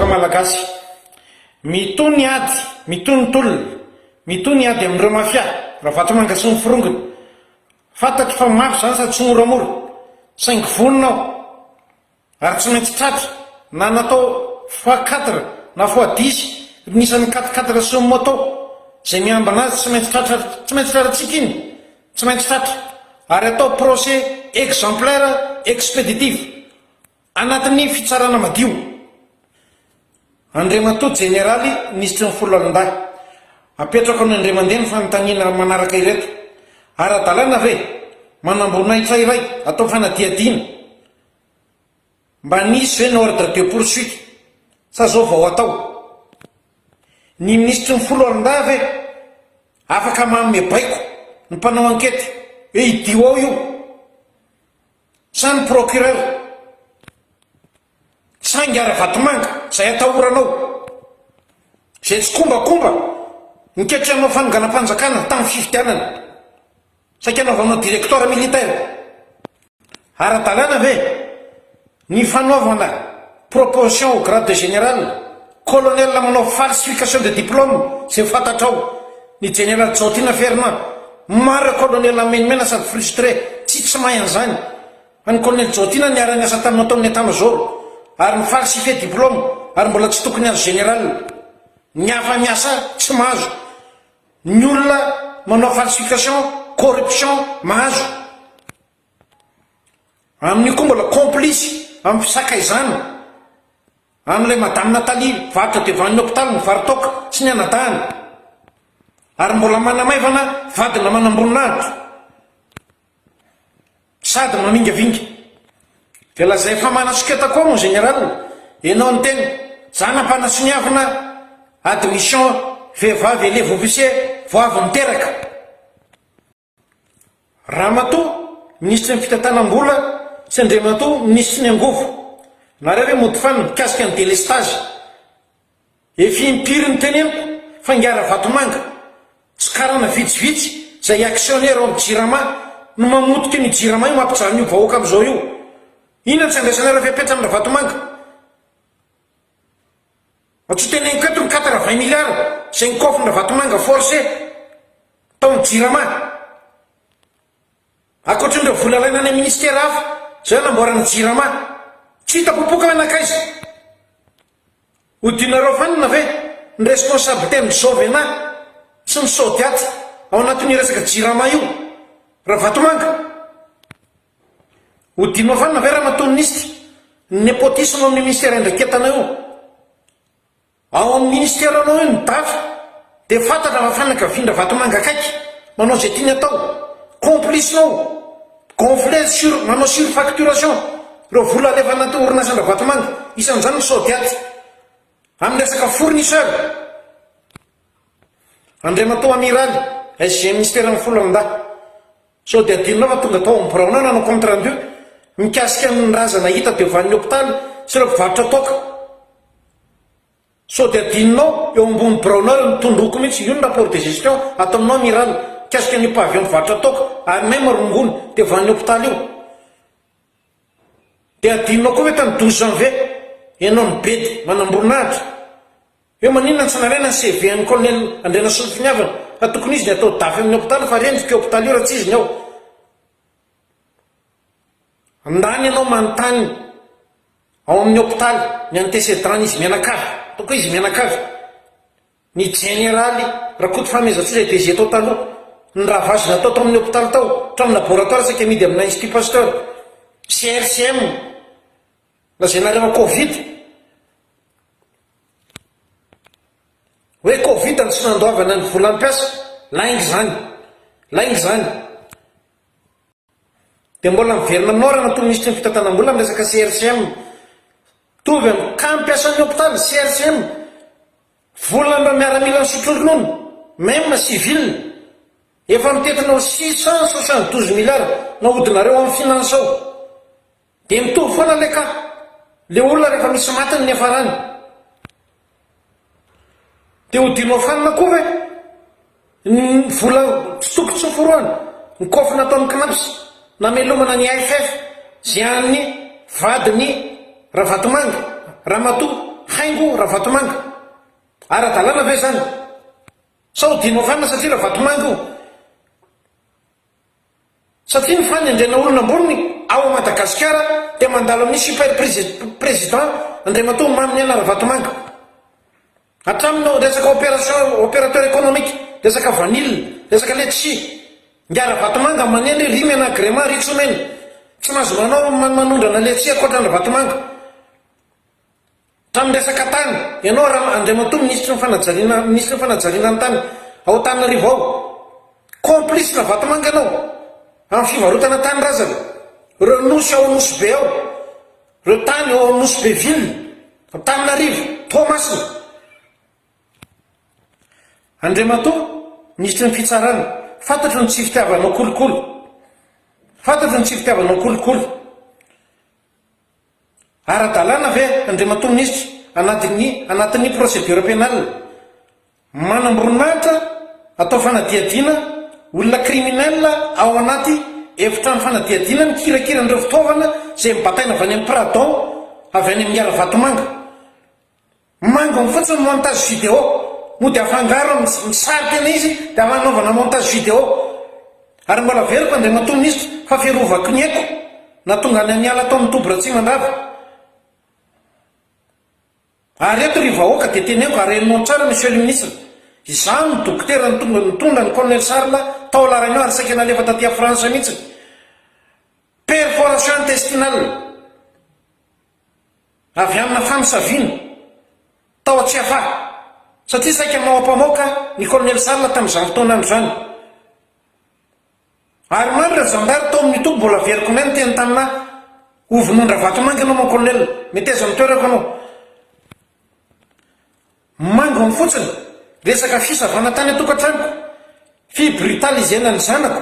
vahoaka malagasy mitony ady mitony tolona mitony ady amin'ireo mafia raha vatomanga sy ny firongony fantatry fa mafy zany sady tsy moramora saingy vonina ao ary tsy maintsy tratra na natao fois 4 na fois 10 nisan'ny 4 sy ny moto zay miambana azy tsy maintsy tratratsika iny tsy maintsy tratra ary atao procès exemplaire expéditif anatin'ny fitsarana madio. Andriamatoa jeneraly nisitry ny folo alindahy apetrako ny Andriamandeha ny fanontaniana manaraka ireto ara-dalàna ve manambonaitra iray atao fanadiadiana mba nisy ve ny ordre de poursuite sa zao vao atao ny ministry ny folo alindahy ve afaka manome baiko ny mpanao ankety hoe idio ao io sa ny procureur sangy ara-vatomanga zay atahoranao zay tsy kombakomba niketranao fanonganam-panjakana tamin'ny fifidianana saika anaovanao directeur militaire ara-dalàna ve ny fanaovana proposition au grade de général colonel manao falsification de diplôme zay fantatrao ny général Jotina Fernand maro colonel menimena sady frustré tsy mahay an'izany any colonel Jotina niara niasa taminao tamin'ny état-major ary ny falsifié diplôme ary mbola tsy tokony azo général ny hafa miasa tsy mahazo ny olona manao falsification corruption mahazo amin'io koa mbola complice amin'ny fisakaizana amin'ilay madame Nathalie varotra devan'ny hôpital ny varitoka sy ny anadahana ary mbola manamaivana vadina manamboninahitra sady mamingavinga dia lazay fa manasoketa koa mon général ianao ny tena zanam-panasoniavina admission vehivavy élève officier vao avy miteraka Ramatoa ministre ny fitantanam-bola sy Andriamatoa ministre ny angovo nareo hoe mody faniny mikasika ny délestage efi impiry ny teneniko fa ngara vatomanga tsy karana vitsivitsy zay actionnaire amin'ny jirama no mamotika ny jirama io mampijanona io vahoaka amin'izao io inona tsy andraisanareo fiapetra amina vatomanga atsy teneniko eto ny 80 milliards zay nikofina vatomanga forcé tao ny jirama akoatrin'ireo vola laina any ministère hafa zay namboarana jirama tsy hitapopoka menakaizy hodinareo fanina ve ny responsabilité ny Jovena sy ny Sodiaty ao anatin'ny resaka jirama io raha vatomanga hodinao fanina ve Ramatoa ministre népotisme amin'ny ministère indraketana io ao amin'ny ministère anao io ny dafa dia fantatra mafanaka vindra vatomanga akaiky manao zay tiany atao complicenao gonflé sur manao surfacturation reo vola alefa anaty orinasandra vatomanga isan'izany ny Sodiaty amin'ny resaka fournisseur Andriamatoa amiraly SG ministère ny folo alindahy sao dia adinonao fa tonga tao ambiraonao nanao compte rendu mikasika ny razana hita devan'ny hôpital sy ireo mpivarotra toka sao dia adinonao eo ambony braonao mitondroko mihitsy io ny rapport de gestion ataonao amiraly mikasika ny pavillon mivarotra toka ary même rongony devan'ny hôpital io dia adinonao koa hoe tany 12 janvier ianao ny bedy manamboninahitra eo maninona tsy narena ny CV an'ny colonel Andriana Solofiniavana fa tokony izy ny atao dafy amin'ny hôpital fa rendrika hôpital io raha tsy izy ny ao andany ianao manontany ao amin'ny hôpital ny antécédent izy mianakavy toko izy mianakavy ny généraly raha koto famezatsy zay DG tao taloha ny raha vazina atao tao amin'ny hôpital tao tao amin'ny laboratoire saika amidy amina Institut Pasteur CRCM la zay nareo Covid hoe Covid ny tsy nandoavana ny vola ampiasa laingy zany dia mbola miverina aminao Ramatoa ministre ny fitantanam-bola amin'ny resaka CRCM tovy amin'ny kampiasan'ny hôpital CRCM vola mba miaramila ny sotroronono même civil efa mitetinao 672 milliards na odinareo amin'ny finance ao dia mitovy foana le ka le olona rehefa misy matiny ny afarany dia hodinao fanina koa ve ny vola tsy tokony tsy foroana ny kofina atao amin'ny knaps namelomana ny AFF zay an'ny vadiny raha vatomanga Ramatoa haingo raha vatomanga ara-dalàna ve zany sao dinao fanina satria raha vatomanga io satria ny fany andrena olona amboniny ao Madagasikara dia mandalo amin'ny super président andriamatoa maminy ana raha vatomanga hatraminao resaka opérateur économique resaka vanille resaka letchi ngiara vatomanga maneny rimy anagrément ritsomeny tsy mahazo manao manondrana letchi akoatra ny vatomanga tamin'ny resaka tany ianao raha andriamatoa ministre ny fanajariana ny tany ao Tananarivo ao complice na vatomanga ianao amin'ny fivarotana tany razana reo nosy ao Nosy be ao reo tany ao Nosy be ville Tananarivo Toamasina andriamatoa ministre ny fitsarana fantatro ny tsy fitiavanao kolokolo fantatro ny tsy fitiavanao kolokolo ara-dalàna ve andriamatoa ministre anatin'ny procédure pénale manamboroninahitra atao fanadiadiana olona kriminel ao anaty efitrano fanadiadiana mikirakirandreo fitaovana zay mibataina avy any amin'ny pradon avy any amin'ny ara-vatomanga manga ny fotsiny montage vidéo mody afangaro misarika ena izy dia manaovana montage vidéo ary mbola veriko andriamatoa ministre fa fiarovako ny haiko na tonga any aniala atao amin'ny tobora tsy mandrava ary eto ry vahoaka dia teneko arenonao tsara monsieur le ministre izany ny dokotera nitondra ny colonel Sarla tao laranio ary saika nalefa taty Frantsa mihitsy perforation intestinale avy amina famisaviana tao Atsiafa satria saika maopamoaka ny colonel Sarla tamin'izany fotoana andro zany ary mandra zandary tao amin'ny tobo mbola veriko nay ny teny tamina ovinondra vatomanga ianao mon colonel meteza mitoerako anao manga ny fotsiny resaka fisavana tany atokantranoko fibrutalisena ny zanako